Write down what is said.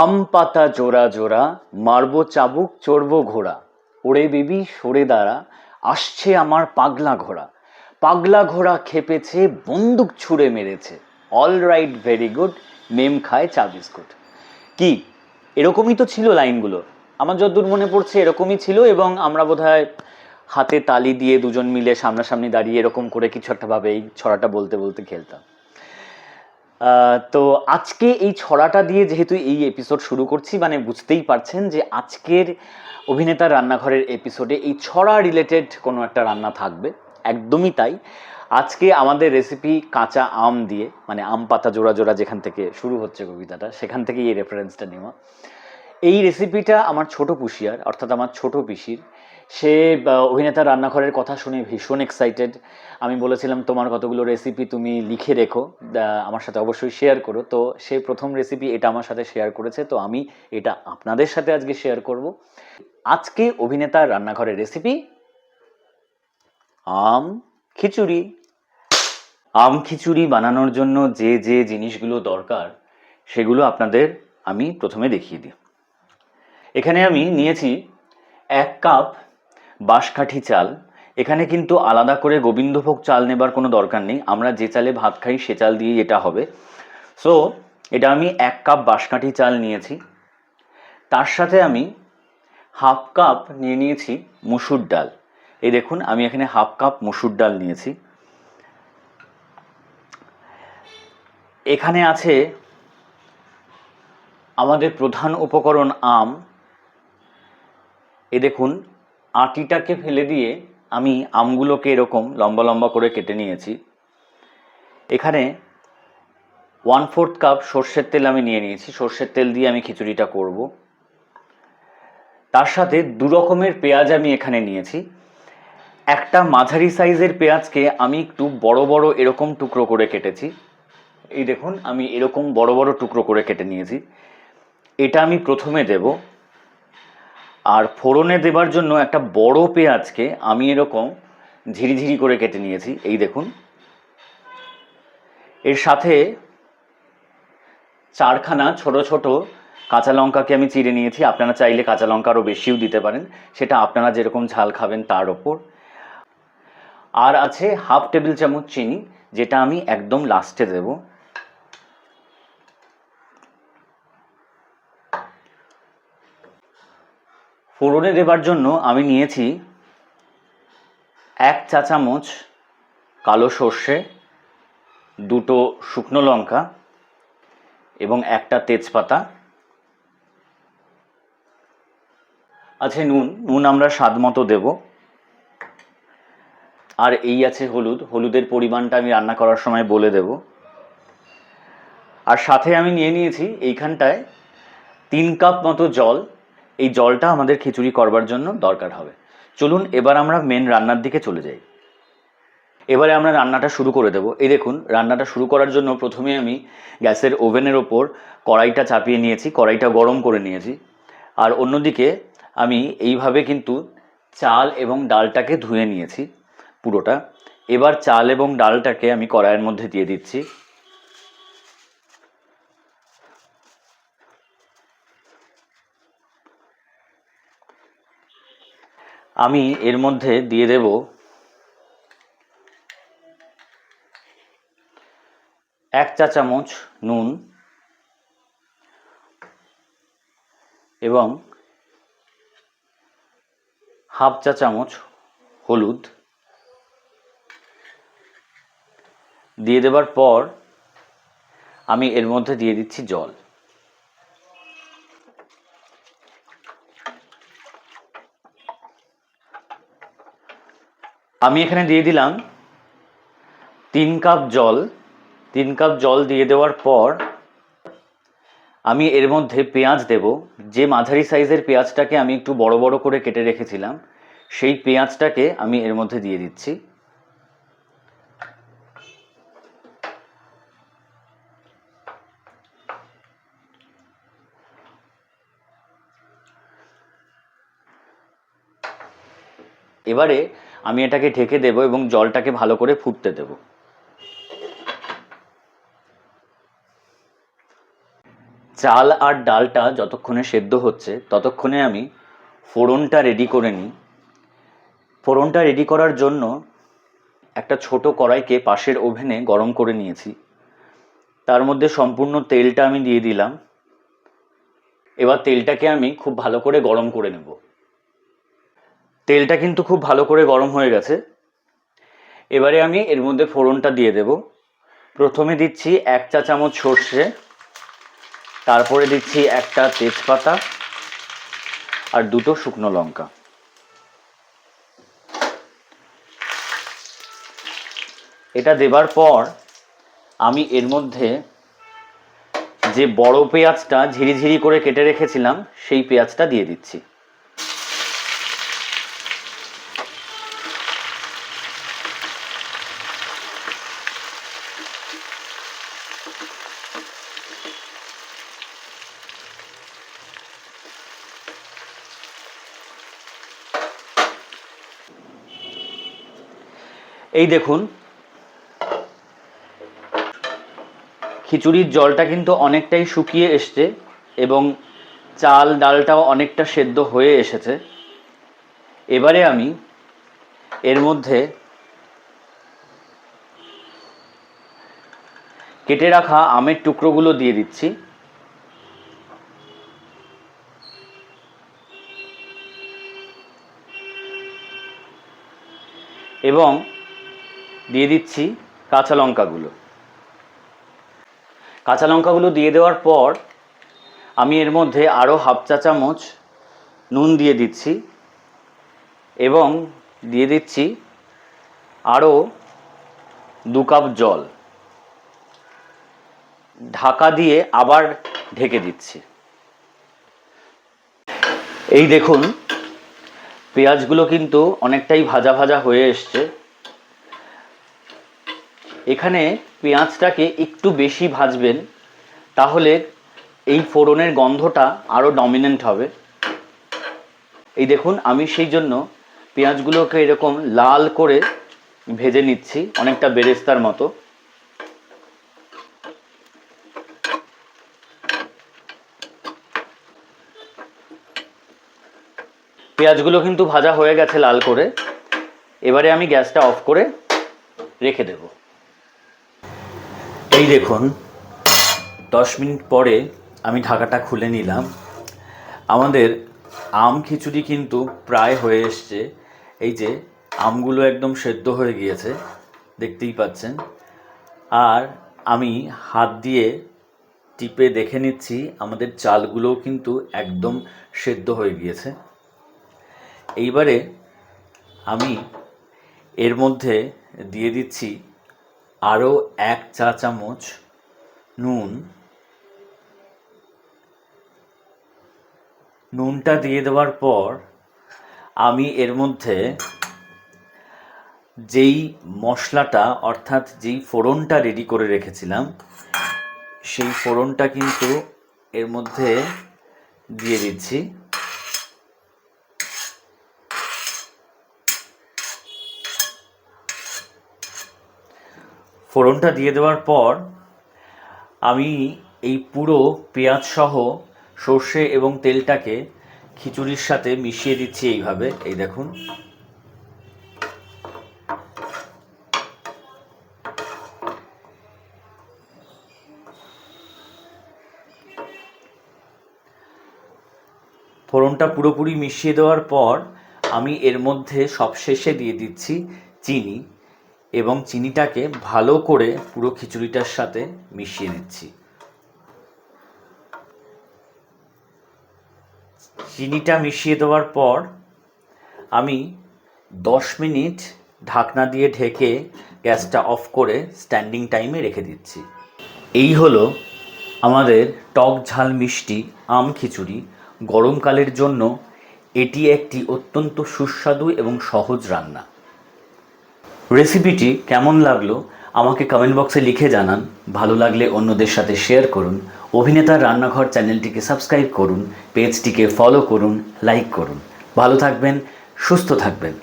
আম পাতা জোড়া জোড়া, মারবো চাবুক চড়বো ঘোড়া, ওরে বেবি সরে দাঁড়া, আসছে আমার পাগলা ঘোড়া। পাগলা ঘোড়া খেপেছে, বন্দুক ছুঁড়ে মেরেছে, অল রাইট ভেরি গুড, মেম খায় চা বিস্কুট। কি এরকমই তো ছিল লাইনগুলো, আমার যতদূর মনে পড়ছে এরকমই ছিল। এবং আমরা বোধহয় হাতে তালি দিয়ে দুজন মিলে সামনাসামনি দাঁড়িয়ে এরকম করে কিছু একটা ভাবে এই ছড়াটা বলতে বলতে খেলতাম। তো আজকে এই ছড়াটা দিয়ে যেহেতু এই এপিসোড শুরু করছি, মানে বুঝতেই পারছেন যে আজকের অভিনেতার রান্নাঘরের এপিসোডে এই ছড়া রিলেটেড কোনো একটা রান্না থাকবে। একদমই তাই। আজকে আমাদের রেসিপি কাঁচা আম দিয়ে, মানে আম পাতা জোড়া জোড়া যেখান থেকে শুরু হচ্ছে কবিতাটা, সেখান থেকেই এই রেফারেন্সটা নেওয়া। এই রেসিপিটা আমার ছোট পুষিয়ার, অর্থাৎ আমার ছোট পিসির। সে অভিনেতার রান্নাঘরের কথা শুনে ভীষণ এক্সাইটেড। আমি বলেছিলাম তোমার কতগুলো রেসিপি তুমি লিখে রেখো, আমার সাথে অবশ্যই শেয়ার করো। তো সে প্রথম রেসিপি এটা আমার সাথে শেয়ার করেছে, তো আমি এটা আপনাদের সাথে আজকে শেয়ার করব। আজকে অভিনেতার রান্নাঘরের রেসিপি আম খিচুড়ি। আম খিচুড়ি বানানোর জন্য যে যে জিনিসগুলো দরকার সেগুলো আপনাদের আমি প্রথমে দেখিয়ে দিই। এখানে আমি নিয়েছি 1 কাপ বাঁশকাঠি চাল। এখানে কিন্তু আলাদা করে গোবিন্দভোগ চাল নেবার কোনো দরকার নেই, আমরা যে চালে ভাত খাই সে চাল দিয়েই এটা হবে। সো এটা আমি 1 কাপ বাঁশকাঠি চাল নিয়েছি। তার সাথে আমি 1/2 কাপ নিয়ে নিয়েছি মুসুর ডাল। এই দেখুন আমি এখানে 1/2 কাপ মুসুর ডাল নিয়েছি। এখানে আছে আমাদের প্রধান উপকরণ আম। এ দেখুন আটিটাকে ফেলে দিয়ে আমি আমগুলোকে এরকম লম্বা লম্বা করে কেটে নিয়েছি। এখানে 1/4 কাপ সর্ষের তেল আমি নিয়ে নিয়েছি, সর্ষের তেল দিয়ে আমি খিচুড়িটা করব। তার সাথে 2 রকমের পেঁয়াজ আমি এখানে নিয়েছি। একটা মাঝারি সাইজের পেঁয়াজকে আমি একটু বড় বড় এরকম টুকরো করে কেটেছি। এই দেখুন আমি এরকম বড় বড় টুকরো করে কেটে নিয়েছি। এটা আমি প্রথমে দেব। আর ফোড়নে দেবার জন্য একটা বড় পেঁয়াজকে আমি এরকম ঝিরিঝিরি করে কেটে নিয়েছি, এই দেখুন। এর সাথে 4খানা ছোট ছোট কাঁচা লঙ্কাকে আমি চিড়ে নিয়েছি। আপনারা চাইলে কাঁচা লঙ্কা আরও বেশিও দিতে পারেন, সেটা আপনারা যেরকম ঝাল খাবেন তার ওপর। আর আছে 1/2 টেবিল চামচ চিনি, যেটা আমি একদম লাস্টে দেব। ফোড়নে দেবার জন্য আমি নিয়েছি 1 চা চামচ কালো সর্ষে, 2টো শুকনো লঙ্কা এবং 1টা তেজপাতা। আছে নুন, নুন আমরা স্বাদ মতো দেব। আর এই আছে হলুদ, হলুদের পরিমাণটা আমি রান্না করার সময় বলে দেব। আর সাথে আমি নিয়ে নিয়েছি এইখানটায় 3 কাপ মতো জল। এই জলটা আমাদের খিচুড়ি করবার জন্য দরকার হবে। চলুন এবার আমরা মেন রান্নার দিকে চলে যাই। এবারে আমরা রান্নাটা শুরু করে দেব। এই দেখুন রান্নাটা শুরু করার জন্য প্রথমে আমি গ্যাসের ওভেনের ওপর কড়াইটা চাপিয়ে নিয়েছি, কড়াইটা গরম করে নিয়েছি। আর অন্যদিকে আমি এইভাবে কিন্তু চাল এবং ডালটাকে ধুয়ে নিয়েছি পুরোটা। এবার চাল এবং ডালটাকে আমি কড়াইয়ের মধ্যে দিয়ে দিচ্ছি। আমি এর মধ্যে দিয়ে দেব 1 চা চামচ নুন এবং 1/2 চা চামচ হলুদ। দিয়ে দেবার পর আমি এর মধ্যে দিয়ে দিচ্ছি জল। আমি এখানে দিয়ে দিলাম 3 কাপ জল। 3 কাপ জল দিয়ে দেওয়ার পর আমি এর মধ্যে পেঁয়াজ দেব। যে মাঝারি সাইজের পেঁয়াজটাকে আমি একটু বড় বড় করে কেটে রেখেছিলাম, সেই পেঁয়াজটাকে আমি এর মধ্যে দিয়ে দিচ্ছি। এবারে আমি এটাকে ঢেকে দেব এবং জলটাকে ভালো করে ফুটতে দেব। চাল আর ডালটা যতক্ষণে সেদ্ধ হচ্ছে ততক্ষণে আমি ফোড়নটা রেডি করে নিই। ফোড়নটা রেডি করার জন্য একটা ছোট কড়াইকে পাশের ওভেনে গরম করে নিয়েছি। তার মধ্যে সম্পূর্ণ তেলটা আমি দিয়ে দিলাম। এবার তেলটাকে আমি খুব ভালো করে গরম করে নেব। তেলটা কিন্তু খুব ভালো করে গরম হয়ে গেছে। এবারে আমি এর মধ্যে ফোড়নটা দিয়ে দেব। প্রথমে দিচ্ছি 1 চা চামচ সর্ষে, তারপরে দিচ্ছি একটা তেজপাতা আর 2টো শুকনো লঙ্কা। এটা দেবার পর আমি এর মধ্যে যে বড় পেঁয়াজটা ঝিরিঝিরি করে কেটে রেখেছিলাম সেই পেঁয়াজটা দিয়ে দিচ্ছি। এই দেখুন, খিচুড়ির জলটা কিন্তু অনেকটাই শুকিয়ে এসছে এবং চাল ডালটাও অনেকটা সেদ্ধ হয়ে এসেছে। এবারে আমি এর মধ্যে কেটে রাখা আমের টুকরোগুলো দিয়ে দিচ্ছি। এবং দিয়ে দিচ্ছি কাঁচা লঙ্কাগুলো। কাঁচা লঙ্কাগুলো দিয়ে দেওয়ার পর আমি এর মধ্যে আরও 1/2 চা চামচ নুন দিয়ে দিচ্ছি এবং দিয়ে দিচ্ছি আরও 2 কাপ জল। ঢাকা দিয়ে আবার ঢেকে দিচ্ছি। এই দেখুন, পেঁয়াজগুলো কিন্তু অনেকটাই ভাজা ভাজা হয়ে এসছে। এখানে পেঁয়াজটাকে একটু বেশি ভাজবেন, তাহলে এই ফোড়নের গন্ধটা আরও ডমিনেন্ট হবে। এই দেখুন, আমি সেই জন্য পেঁয়াজগুলোকে এরকম লাল করে ভেজে নিচ্ছি, অনেকটা বেরেস্তার মতো। পেঁয়াজগুলো কিন্তু ভাজা হয়ে গেছে লাল করে। এবারে আমি গ্যাসটা অফ করে রেখে দেব। এই দেখুন, 10 মিনিট পরে আমি ঢাকাটা খুলে নিলাম। আমাদের আম খিচুড়ি কিন্তু প্রায় হয়ে এসছে। এই যে আমগুলো একদম সেদ্ধ হয়ে গিয়েছে, দেখতেই পাচ্ছেন। আর আমি হাত দিয়ে টিপে দেখে নিচ্ছি আমাদের চালগুলোও কিন্তু একদম সেদ্ধ হয়ে গিয়েছে। এইবারে আমি এর মধ্যে দিয়ে দিচ্ছি আরও 1 চা চামচ নুন। নুনটা দিয়ে দেওয়ার পর আমি এর মধ্যে যেই মশলাটা অর্থাৎ যেই ফোড়নটা রেডি করে রেখেছিলাম সেই ফোড়নটা কিন্তু এর মধ্যে দিয়ে দিচ্ছি। ফোড়নটা দিয়ে দেওয়ার পর আমি এই পুরো পেঁয়াজ সহ সর্ষে এবং তেলটাকে খিচুড়ির সাথে মিশিয়ে দিচ্ছি এইভাবে। এই দেখুন, ফোড়নটা পুরোপুরি মিশিয়ে দেওয়ার পর আমি এর মধ্যে সবশেষে দিয়ে দিচ্ছি চিনি এবং চিনিটাকে ভালো করে পুরো খিচুড়িটার সাথে মিশিয়ে দিচ্ছি। চিনিটা মিশিয়ে দেওয়ার পর আমি 10 মিনিট ঢাকনা দিয়ে ঢেকে গ্যাসটা অফ করে স্ট্যান্ডিং টাইমে রেখে দিচ্ছি। এই হলো আমাদের টক ঝাল মিষ্টি আম খিচুড়ি। গরমকালের জন্য এটি একটি অত্যন্ত সুস্বাদু এবং সহজ রান্না। রেসিপিটি কেমন লাগলো আমাকে কমেন্ট বক্সে লিখে জানান। ভালো লাগলে অন্যদের সাথে শেয়ার করুন। অভিনেতার রান্নাঘর চ্যানেলটিকে সাবস্ক্রাইব করুন, পেজটিকে ফলো করুন, লাইক করুন। ভালো থাকবেন, সুস্থ থাকবেন।